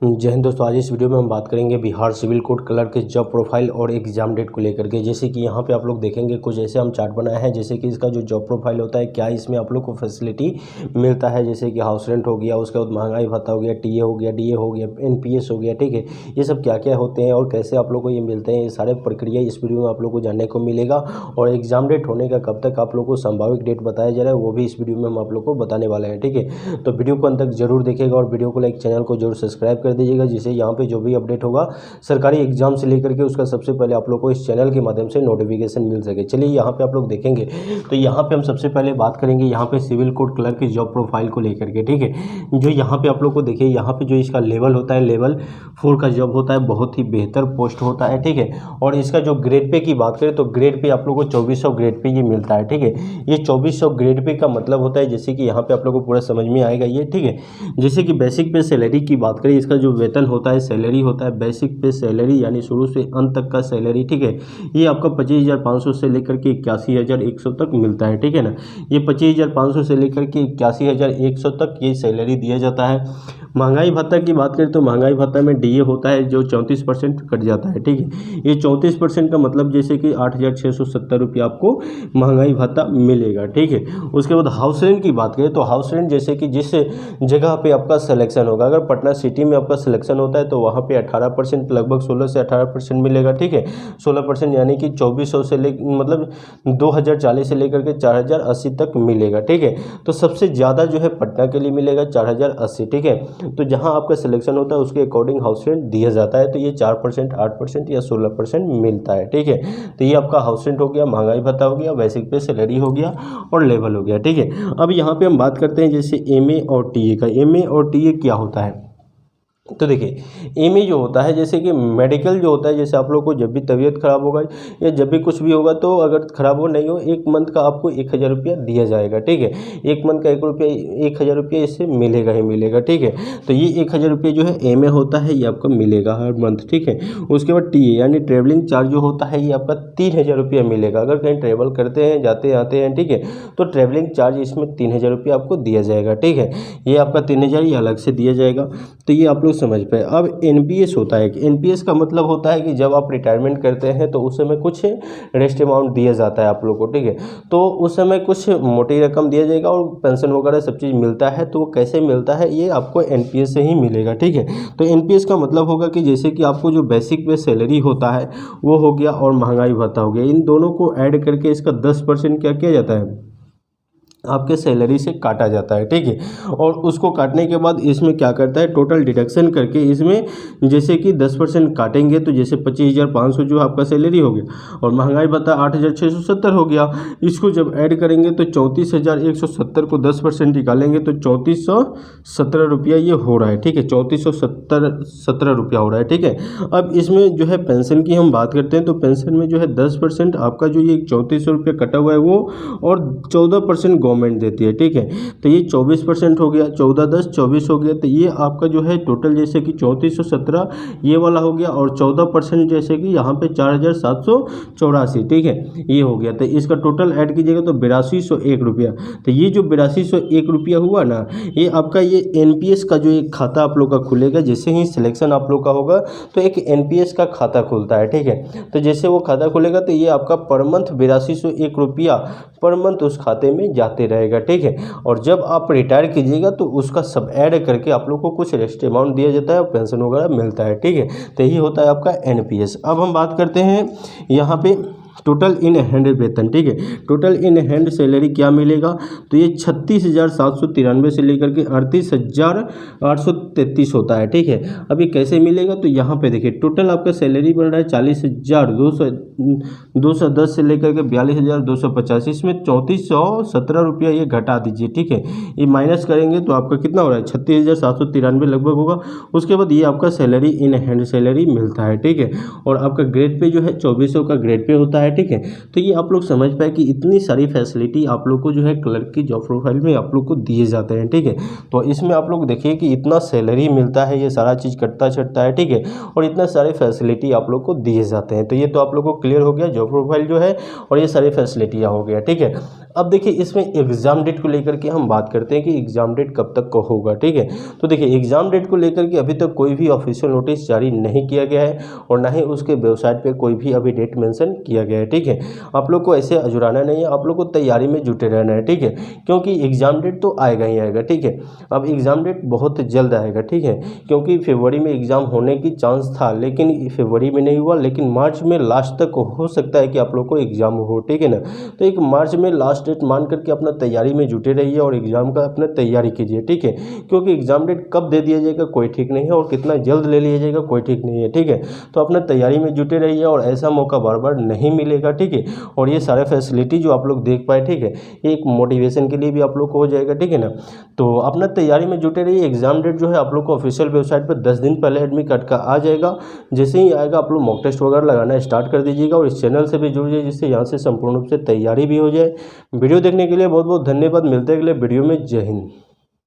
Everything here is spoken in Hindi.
जय हिंद दोस्तों। आज इस वीडियो में हम बात करेंगे बिहार सिविल कोड क्लर्क के जॉब प्रोफाइल और एग्जाम डेट को लेकर के। जैसे कि यहाँ पे आप लोग देखेंगे कुछ ऐसे हम चार्ट बनाया है, जैसे कि इसका जो जॉब प्रोफाइल होता है क्या इसमें आप लोग को फैसिलिटी मिलता है, जैसे कि हाउस रेंट हो गया, उसके बाद महंगाई भत्ता हो गया, टीए हो गया, डीए हो गया, एनपीएस हो गया, ठीक है। ये सब क्या क्या होते हैं और कैसे आप लोग को ये मिलते हैं, ये सारे प्रक्रिया इस वीडियो में आप लोग को जानने को मिलेगा। और एग्जाम डेट होने का कब तक आप लोग को संभावित डेट बताया जा रहा है वो भी इस वीडियो में हम आप लोग को बताने वाले हैं, ठीक है। तो वीडियो को अंत तक जरूर देखिएगा और वीडियो को लाइक, चैनल को जरूर सब्सक्राइब कर दीजिएगा, जिससे यहाँ पे जो भी अपडेट होगा सरकारी एग्जाम से लेकर के उसका सबसे पहले आप लोग को इस चैनल के माध्यम से नोटिफिकेशन मिल सके। चलिए यहाँ पे आप लोग देखेंगे तो यहाँ पे हम सबसे पहले बात करेंगे यहाँ पे सिविल कोड क्लर्क की जॉब प्रोफाइल को लेकर के, ठीक है। जो यहाँ पे आप लोग को देखिए, यहाँ पे जो इसका लेवल होता है लेवल 4 का जॉब होता है, बहुत ही बेहतर पोस्ट होता है, ठीक है। और इसका जो ग्रेड पे की बात करें तो ग्रेड पे आप लोग को 2400 ग्रेड पे ये मिलता है, ठीक है। ये 2400 ग्रेड पे का मतलब होता है, जैसे कि यहाँ पे आप लोग को पूरा समझ में आएगा ये, ठीक है। जैसे कि बेसिक पे सैलरी की बात करें, इसका जो वेतन होता है सैलरी होता है, बेसिक पे सैलरी यानी शुरू से अंत तक का सैलरी, ठीक है। ये आपका 25,500 से लेकर के 81,100 तक मिलता है, ठीक है ना। ये 25,500 से लेकर के 81,100 तक ये सैलरी दिया जाता है। महंगाई भत्ता की बात करें तो महंगाई भत्ता में डीए होता है जो 34% कट जाता है, ठीक है। ये 34% का मतलब जैसे कि 8,670 रुपये आपको महंगाई भत्ता मिलेगा, ठीक है। उसके बाद हाउस रेंट की बात करें तो हाउस रेंट जैसे कि जिस जगह पे आपका सिलेक्शन होगा, अगर पटना सिटी में आपका सिलेक्शन होता है तो वहाँ पे 18% लगभग 16 से 18% मिलेगा, ठीक है। 16% यानी कि 2400 से ले मतलब 2040 से लेकर के 4080 तक मिलेगा, ठीक है। तो सबसे ज़्यादा जो है पटना के लिए मिलेगा 4080, ठीक है। तो जहां आपका सिलेक्शन होता है उसके अकॉर्डिंग हाउस रेंट दिया जाता है, तो ये 4%, 8% या 16% मिलता है, ठीक है। तो ये आपका हाउस रेंट हो गया, महंगाई भत्ता हो गया, बेसिक पे सैलरी हो गया और लेवल हो गया, ठीक है। अब यहाँ पे हम बात करते हैं जैसे एमए और टीए का। एमए और टीए क्या होता है तो देखिए, एमए जो होता है जैसे कि मेडिकल जो होता है, जैसे आप लोग को जब भी तबीयत खराब होगा या जब भी कुछ भी होगा तो अगर खराब हो नहीं हो 1 मंथ का आपको 1,000 रुपया दिया जाएगा, ठीक है। 1 मंथ का 1,000 रुपया इससे मिलेगा ही मिलेगा, ठीक है। तो ये 1,000 रुपये जो है एमए होता है, ये आपको मिलेगा हर मंथ, ठीक है। उसके बाद टीए यानी ट्रेवलिंग चार्ज जो होता है ये आपका 3,000 रुपया मिलेगा। अगर कहीं ट्रेवल करते हैं, जाते आते हैं, ठीक है, तो ट्रेवलिंग चार्ज इसमें 3,000 रुपया आपको दिया जाएगा, ठीक है। ये आपका 3,000 ये अलग से दिया जाएगा, तो ये आप लोग समझ पाए। अब एनपीएस होता है, एनपीएस का मतलब होता है कि जब आप रिटायरमेंट करते हैं तो उस समय कुछ रेस्ट अमाउंट दिया जाता है आप लोग को, ठीक है। तो उस समय कुछ मोटी रकम दिया जाएगा और पेंशन वगैरह सब चीज़ मिलता है। तो वो कैसे मिलता है, ये आपको एनपीएस से ही मिलेगा, ठीक है। तो एनपीएस का मतलब होगा कि जैसे कि आपको जो बेसिक पे सैलरी होता है वो हो गया और महंगाई भत्ता हो गया, इन दोनों को ऐड करके इसका 10% क्या किया जाता है, आपके सैलरी से काटा जाता है, ठीक है। और उसको काटने के बाद इसमें क्या करता है, टोटल डिडक्शन करके इसमें जैसे कि 10% काटेंगे तो जैसे 25,500 जो आपका सैलरी हो गया और महंगाई भत्ता 8,670 हो गया। इसको जब ऐड करेंगे तो 34,170 को 10% निकालेंगे तो 3,417 रुपया ये हो रहा है, ठीक है। 3,417 रुपया हो रहा है, ठीक है। अब इसमें जो है पेंशन की हम बात करते हैं तो पेंशन में जो है 10% आपका जो ये 3,400 रुपया कटा हुआ है वो, और 14% गवर्नमेंट देती है, ठीक है। तो ये 24% हो गया, 14 10 24 हो गया। तो ये आपका जो है टोटल जैसे कि 3,417 ये वाला हो गया और 14% जैसे कि यहाँ पे 4,784, ठीक है, ये हो गया। तो इसका टोटल ऐड कीजिएगा तो 8,201 रुपया। तो ये जो 8,201 रुपया हुआ ना, ये आपका ये एनपीएस का जो एक खाता आप लोग का खुलेगा, जैसे ही सिलेक्शन आप लोग का होगा तो एक एनपीएस का खाता खुलता है, ठीक है। तो जैसे वो खाता खुलेगा तो ये आपका पर मंथ 8,201 रुपया पर मंथ उस खाते में जाते रहेगा, ठीक है। और जब आप रिटायर कीजिएगा तो उसका सब ऐड करके आप लोग को कुछ रेस्ट अमाउंट दिया जाता है और पेंशन वगैरह मिलता है, ठीक है। तो यही होता है आपका एनपीएस। अब हम बात करते हैं यहाँ पे टोटल इन हैंड वेतन, ठीक है। टोटल इन हैंड सैलरी क्या मिलेगा तो ये 36,793 से लेकर के 38,833 होता है, ठीक है। अब ये कैसे मिलेगा तो यहाँ पे देखिए टोटल आपका सैलरी बन रहा है 40,210 से लेकर के 42,250। इसमें 3,417 रुपया ये घटा दीजिए, ठीक है। ये माइनस करेंगे तो आपका कितना हो रहा है 36,793 लगभग होगा। उसके बाद ये आपका सैलरी इन हैंड सैलरी मिलता है, ठीक है। और आपका ग्रेड पे जो है 2400 का ग्रेड पे होता है, है, ठीक है। तो ये आप लोग समझ पाए कि इतनी सारी फैसिलिटी आप लोग को जो है क्लर्क की जॉब प्रोफाइल में आप लोग को दिए जाते हैं, ठीक है। तो इसमें आप लोग देखिए कि इतना सैलरी मिलता है, ये सारा चीज़ कटता छटता है, ठीक है, और इतना सारे फैसिलिटी आप लोग को दिए जाते हैं। तो ये तो आप लोग को क्लियर हो गया जॉब प्रोफाइल जो है और ये सारी फैसिलिटियाँ हो गया, ठीक है। अब देखिए इसमें एग्ज़ाम डेट को लेकर के हम बात करते हैं कि एग्ज़ाम डेट कब तक का होगा, ठीक है। तो देखिए एग्ज़ाम डेट को लेकर के अभी तक कोई भी ऑफिशियल नोटिस जारी नहीं किया गया है और ना ही उसके वेबसाइट पे कोई भी अभी डेट मेंशन किया गया है, ठीक है। आप लोग को ऐसे अजुराना नहीं है, आप लोग को तैयारी में जुटे रहना है, ठीक है, क्योंकि एग्ज़ाम डेट तो आएगा ही आएगा, ठीक है। अब एग्ज़ाम डेट बहुत जल्द आएगा, ठीक है, क्योंकि फरवरी में एग्ज़ाम होने की चांस था लेकिन फरवरी में नहीं हुआ, लेकिन मार्च में लास्ट तक हो सकता है कि आप लोग को एग्ज़ाम हो, ठीक है ना। तो एक मार्च में लास्ट डेट मान करके अपना तैयारी में जुटे रहिए और एग्ज़ाम का अपना तैयारी कीजिए, ठीक है, क्योंकि एग्ज़ाम डेट कब दे दिया जाएगा कोई ठीक नहीं है और कितना जल्द ले लिया जाएगा कोई ठीक नहीं है, ठीक है। तो अपना तैयारी में जुटे रहिए और ऐसा मौका बार बार नहीं मिलेगा, ठीक है। और ये सारे फैसिलिटी जो आप लोग देख पाए, ठीक है, ये एक मोटिवेशन के लिए भी आप लोग को हो जाएगा, ठीक है ना। तो अपना तैयारी में जुटे रहिए। एग्ज़ाम डेट जो है आप लोग को ऑफिशियल वेबसाइट पर 10 दिन पहले एडमिट कार्ड का आ जाएगा। जैसे ही आएगा आप लोग मॉक टेस्ट वगैरह लगाना स्टार्ट कर दीजिएगा और इस चैनल से भी जुड़ जाइए जिससे यहाँ से संपूर्ण रूप से तैयारी भी हो जाए। वीडियो देखने के लिए बहुत बहुत धन्यवाद। मिलते हैं अगले वीडियो में। जय हिंद।